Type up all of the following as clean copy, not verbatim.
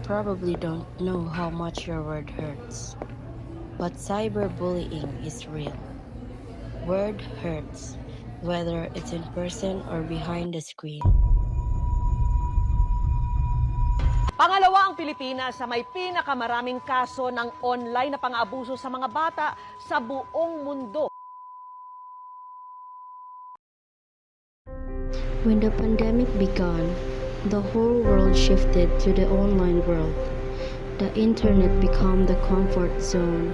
probably don't know how much your word hurts, but cyberbullying is real. Word hurts, whether it's in person or behind the screen. Pangalawa ang Pilipinas sa may pinakamaraming kaso ng online na pang-aabuso sa mga bata sa buong mundo. When the pandemic began, the whole world shifted to the online world. The internet became the comfort zone,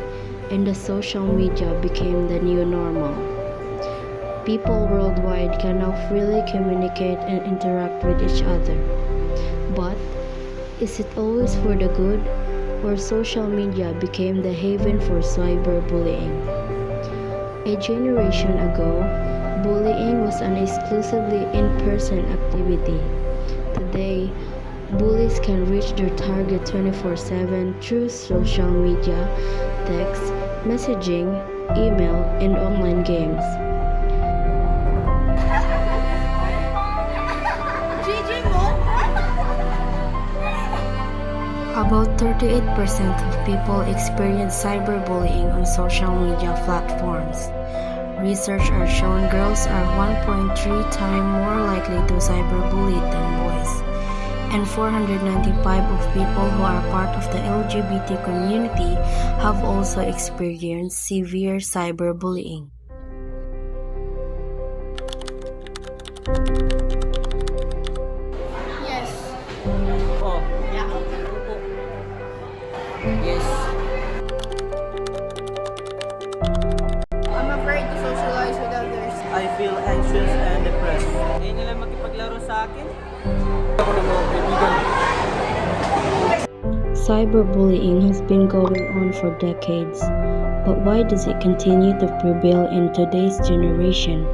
and the social media became the new normal. People worldwide can now freely communicate and interact with each other. But is it always for the good, or social media became the haven for cyberbullying? A generation ago, bullying was an exclusively in-person activity. Today, bullies can reach their target 24/7 through social media, text, messaging, email, and online games. About 38% of people experience cyberbullying on social media platforms. Research has shown girls are 1.3 times more likely to cyberbully than boys, and 495 of people who are part of the LGBT community have also experienced severe cyberbullying. Yes. Oh. Yeah. Yes. I'm afraid to socialize with others. I feel anxious and depressed. Ayaw nila makipaglaro sa akin. Ako na mga kaibigan. Cyberbullying has been going on for decades, but why does it continue to prevail in today's generation?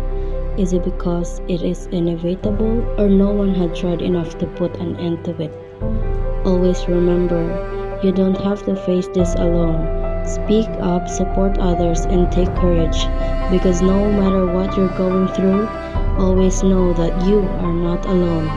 Is it because it is inevitable, or no one had tried enough to put an end to it? Always remember, you don't have to face this alone. Speak up, support others, and take courage, because no matter what you're going through, always know that you are not alone.